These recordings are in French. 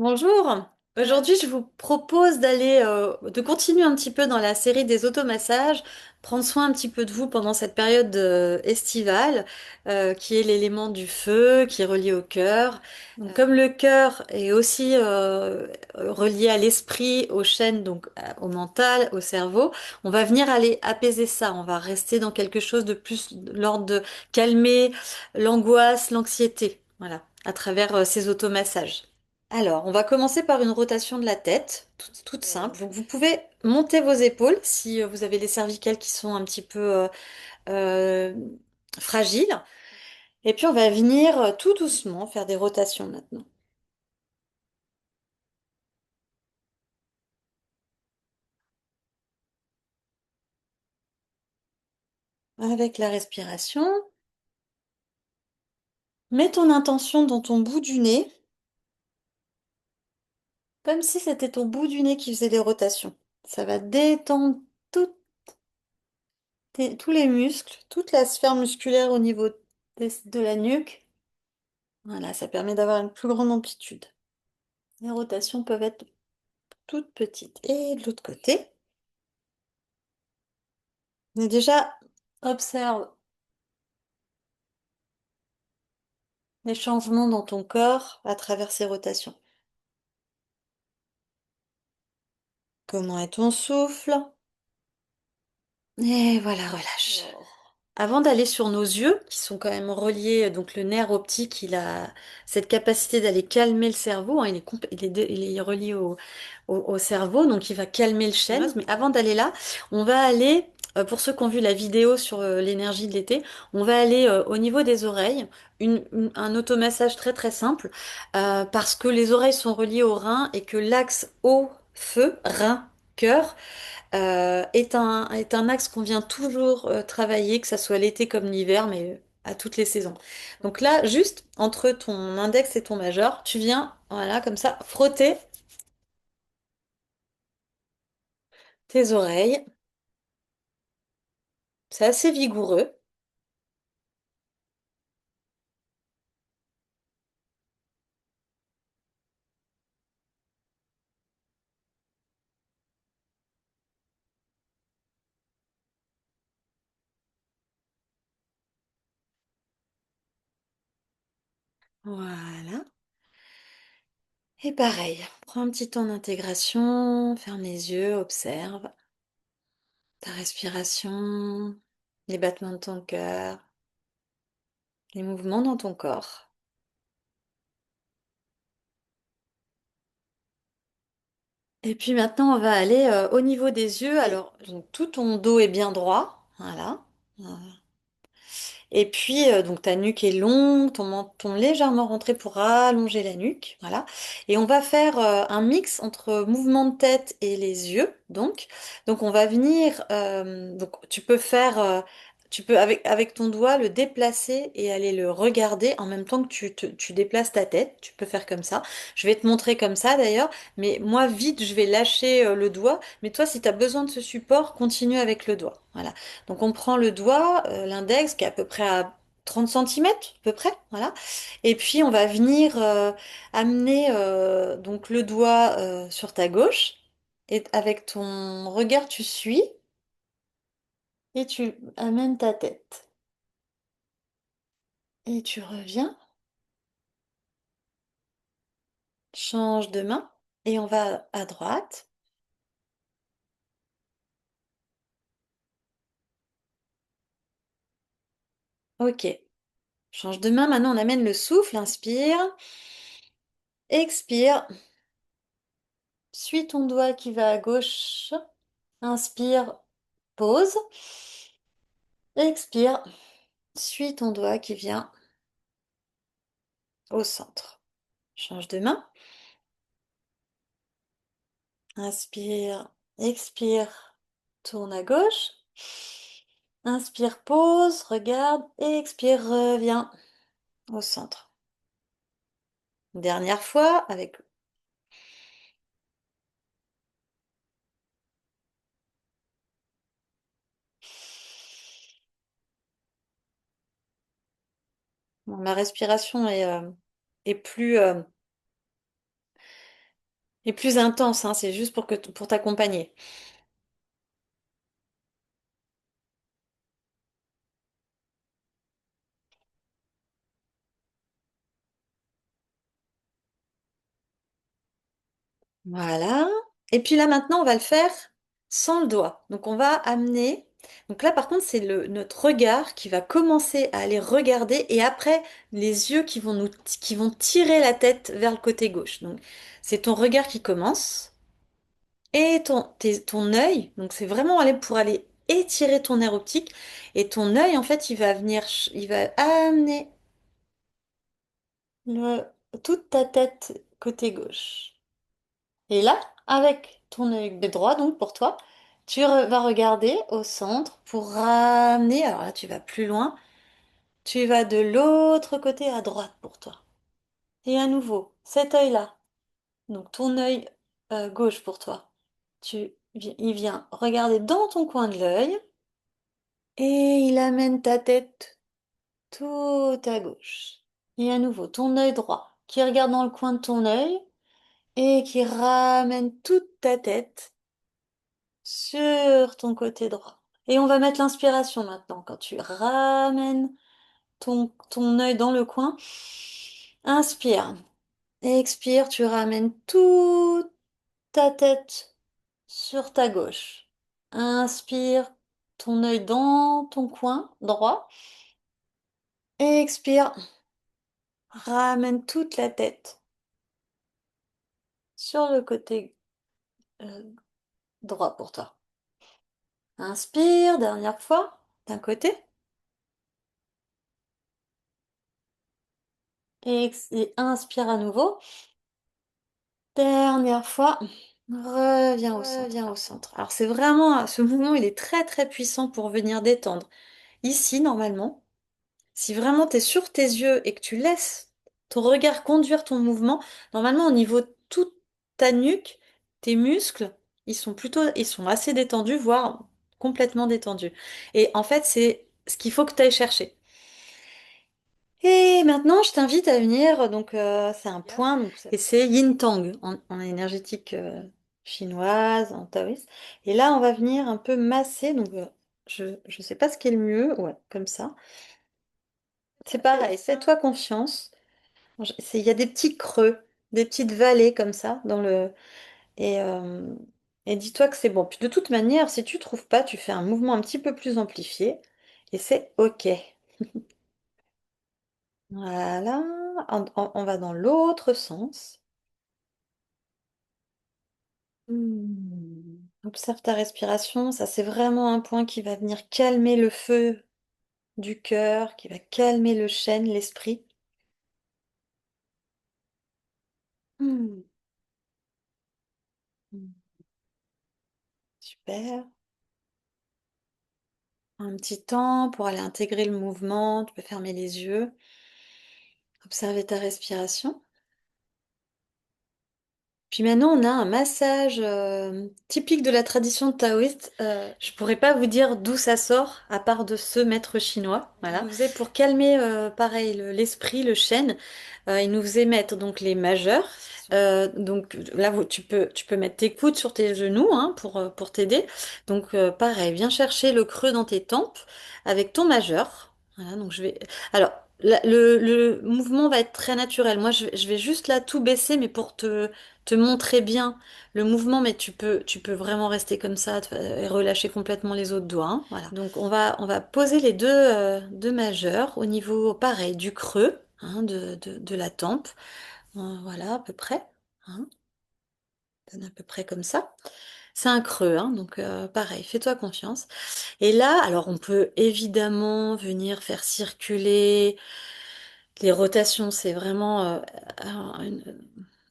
Bonjour. Aujourd'hui, je vous propose de continuer un petit peu dans la série des automassages, prendre soin un petit peu de vous pendant cette période estivale, qui est l'élément du feu, qui est relié au cœur. Donc, comme le cœur est aussi relié à l'esprit, aux chaînes, donc au mental, au cerveau, on va venir aller apaiser ça. On va rester dans quelque chose de plus de l'ordre de calmer l'angoisse, l'anxiété, voilà, à travers ces automassages. Alors, on va commencer par une rotation de la tête, toute simple. Donc, vous pouvez monter vos épaules si vous avez les cervicales qui sont un petit peu euh, fragiles. Et puis, on va venir tout doucement faire des rotations maintenant. Avec la respiration, mets ton intention dans ton bout du nez, comme si c'était ton bout du nez qui faisait des rotations. Ça va détendre tout- tous les muscles, toute la sphère musculaire au niveau de la nuque. Voilà, ça permet d'avoir une plus grande amplitude. Les rotations peuvent être toutes petites. Et de l'autre côté, mais déjà, observe les changements dans ton corps à travers ces rotations. Comment est ton souffle? Et voilà, relâche. Avant d'aller sur nos yeux, qui sont quand même reliés, donc le nerf optique, il a cette capacité d'aller calmer le cerveau, hein, il est relié au cerveau, donc il va calmer le chêne. Mais avant d'aller là, on va aller, pour ceux qui ont vu la vidéo sur l'énergie de l'été, on va aller au niveau des oreilles, un automassage très très simple, parce que les oreilles sont reliées au rein et que l'axe eau-feu, rein-cœur, est un axe qu'on vient toujours travailler, que ça soit l'été comme l'hiver, mais à toutes les saisons. Donc là, juste entre ton index et ton majeur, tu viens, voilà, comme ça, frotter tes oreilles. C'est assez vigoureux. Voilà. Et pareil, prends un petit temps d'intégration, ferme les yeux, observe ta respiration, les battements de ton cœur, les mouvements dans ton corps. Et puis maintenant, on va aller au niveau des yeux. Alors, donc, tout ton dos est bien droit. Voilà. Et puis, donc ta nuque est longue, ton menton légèrement rentré pour allonger la nuque. Voilà. Et on va faire un mix entre mouvement de tête et les yeux. Donc on va venir. Donc, tu peux avec ton doigt le déplacer et aller le regarder en même temps que tu déplaces ta tête. Tu peux faire comme ça. Je vais te montrer comme ça d'ailleurs. Mais moi, vite, je vais lâcher le doigt. Mais toi, si tu as besoin de ce support, continue avec le doigt. Voilà. Donc on prend le doigt, l'index qui est à peu près à 30 centimètres, à peu près, voilà. Et puis on va venir amener donc le doigt sur ta gauche. Et avec ton regard, tu suis et tu amènes ta tête. Et tu reviens, change de main et on va à droite. Ok. Change de main, maintenant on amène le souffle, inspire, expire, suis ton doigt qui va à gauche, inspire, pause. Expire, suis ton doigt qui vient au centre. Change de main. Inspire, expire, tourne à gauche. Inspire, pause, regarde, expire, reviens au centre. Dernière fois avec bon, ma respiration est plus Et plus intense, hein, c'est juste pour t'accompagner. Voilà. Et puis là maintenant, on va le faire sans le doigt. Donc on va amener. Donc là par contre, c'est notre regard qui va commencer à aller regarder et après les yeux qui vont tirer la tête vers le côté gauche. Donc c'est ton regard qui commence et ton œil. Donc c'est vraiment aller pour aller étirer ton nerf optique et ton œil en fait, il va venir, il va amener le, toute ta tête côté gauche. Et là, avec ton œil droit, donc pour toi, vas regarder au centre pour ramener. Alors là, tu vas plus loin. Tu vas de l'autre côté à droite pour toi. Et à nouveau, cet œil-là, donc ton œil gauche pour toi, il vient regarder dans ton coin de l'œil et il amène ta tête tout à gauche. Et à nouveau, ton œil droit qui regarde dans le coin de ton œil et qui ramène toute ta tête sur ton côté droit. Et on va mettre l'inspiration maintenant. Quand tu ramènes ton œil dans le coin, inspire. Expire, tu ramènes toute ta tête sur ta gauche. Inspire, ton œil dans ton coin droit. Expire, ramène toute la tête sur le côté euh, droit pour toi. Inspire, dernière fois, d'un côté. Et inspire à nouveau. Dernière fois, reviens au centre. Alors c'est vraiment, ce mouvement, il est très très puissant pour venir détendre. Ici, normalement, si vraiment tu es sur tes yeux et que tu laisses ton regard conduire ton mouvement, normalement au niveau de toute ta nuque, tes muscles, ils sont assez détendus, voire complètement détendus. Et en fait, c'est ce qu'il faut que tu ailles chercher. Et maintenant, je t'invite à venir, donc c'est un point, et c'est Yin Tang en énergétique chinoise, en taoïsme. Et là, on va venir un peu masser, donc je sais pas ce qui est le mieux, ouais, comme ça. C'est pareil, fais-toi confiance. Il y a des petits creux, des petites vallées comme ça et, euh, et dis-toi que c'est bon. Puis de toute manière, si tu trouves pas, tu fais un mouvement un petit peu plus amplifié et c'est OK. Voilà, on va dans l'autre sens. Observe ta respiration, ça c'est vraiment un point qui va venir calmer le feu du cœur, qui va calmer le chêne, l'esprit. Hmm. Hmm. Super. Un petit temps pour aller intégrer le mouvement, tu peux fermer les yeux, observer ta respiration. Puis maintenant, on a un massage typique de la tradition taoïste. Je pourrais pas vous dire d'où ça sort, à part de ce maître chinois. Voilà. Il nous faisait pour calmer, pareil, l'esprit, le chêne. Il nous faisait mettre donc les majeurs. Donc là, tu peux mettre tes coudes sur tes genoux hein, pour t'aider. Donc pareil, viens chercher le creux dans tes tempes avec ton majeur. Voilà, donc je vais. Alors. Le mouvement va être très naturel. Moi, je vais juste là tout baisser, mais pour te montrer bien le mouvement, mais tu peux vraiment rester comme ça et relâcher complètement les autres doigts. Hein. Voilà. Donc on va poser les deux majeurs au niveau, pareil, du creux hein, de la tempe. Voilà, à peu près. Hein. Donne à peu près comme ça. C'est un creux, hein, donc pareil, fais-toi confiance. Et là, alors on peut évidemment venir faire circuler les rotations, c'est vraiment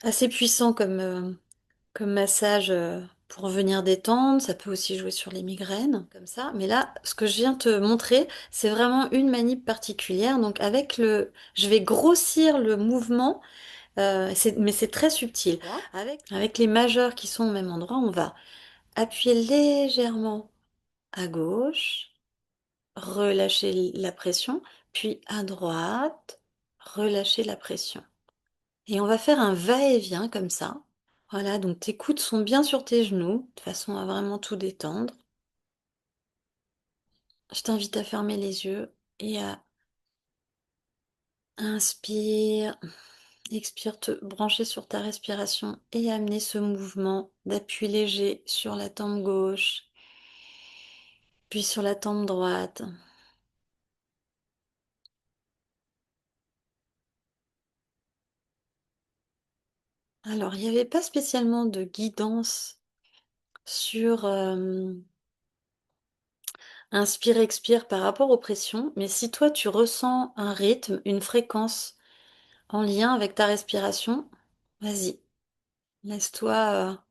assez puissant comme massage pour venir détendre. Ça peut aussi jouer sur les migraines, comme ça. Mais là, ce que je viens te montrer, c'est vraiment une manip particulière. Donc je vais grossir le mouvement, mais c'est très subtil. Avec les majeurs qui sont au même endroit, on va appuyer légèrement à gauche, relâcher la pression, puis à droite, relâcher la pression. Et on va faire un va-et-vient comme ça. Voilà, donc tes coudes sont bien sur tes genoux, de façon à vraiment tout détendre. Je t'invite à fermer les yeux et à inspire, expire, te brancher sur ta respiration et amener ce mouvement d'appui léger sur la tempe gauche, puis sur la tempe droite. Alors, il n'y avait pas spécialement de guidance sur inspire, expire par rapport aux pressions, mais si toi tu ressens un rythme, une fréquence en lien avec ta respiration, vas-y, laisse-toi,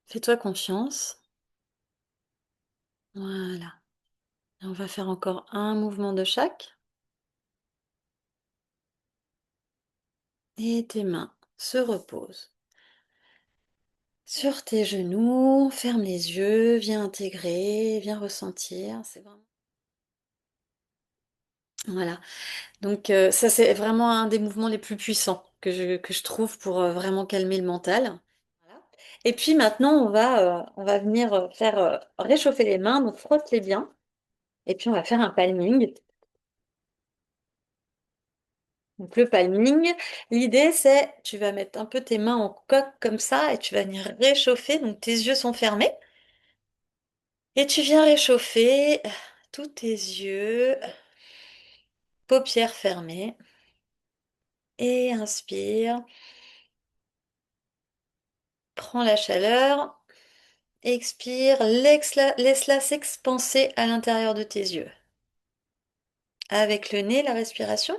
fais-toi confiance. Voilà. Et on va faire encore un mouvement de chaque. Et tes mains se reposent sur tes genoux. Ferme les yeux, viens intégrer, viens ressentir. C'est vraiment. Voilà. Donc ça c'est vraiment un des mouvements les plus puissants que je trouve pour vraiment calmer le mental. Voilà. Et puis maintenant on va venir faire réchauffer les mains, donc frotte-les bien. Et puis on va faire un palming. Donc le palming, l'idée c'est tu vas mettre un peu tes mains en coque comme ça et tu vas venir réchauffer, donc tes yeux sont fermés. Et tu viens réchauffer tous tes yeux, paupières fermées. Et inspire, prends la chaleur. Expire, laisse-la s'expanser à l'intérieur de tes yeux. Avec le nez, la respiration.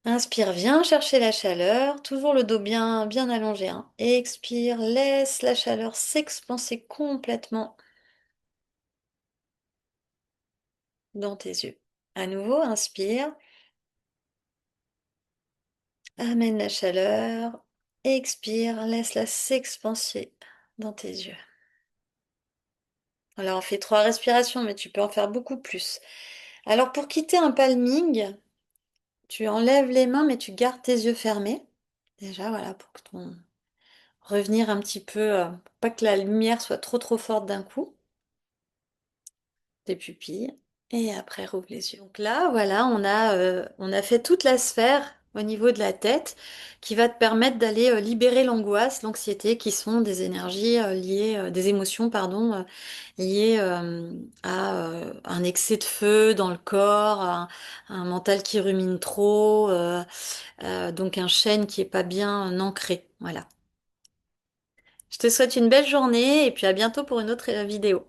Inspire, viens chercher la chaleur, toujours le dos bien, bien allongé, hein. Expire, laisse la chaleur s'expanser complètement dans tes yeux. À nouveau, inspire, amène la chaleur, expire, laisse-la s'expanser dans tes yeux. Alors, on fait 3 respirations, mais tu peux en faire beaucoup plus. Alors, pour quitter un palming, tu enlèves les mains, mais tu gardes tes yeux fermés. Déjà, voilà, pour que ton... revenir un petit peu, pour pas que la lumière soit trop trop forte d'un coup, tes pupilles. Et après, rouvre les yeux. Donc là, voilà, on a fait toute la sphère au niveau de la tête qui va te permettre d'aller libérer l'angoisse, l'anxiété, qui sont des énergies liées, des émotions, pardon, liées à un excès de feu dans le corps, à un mental qui rumine trop. Donc un chêne qui est pas bien ancré. Voilà. Je te souhaite une belle journée et puis à bientôt pour une autre vidéo.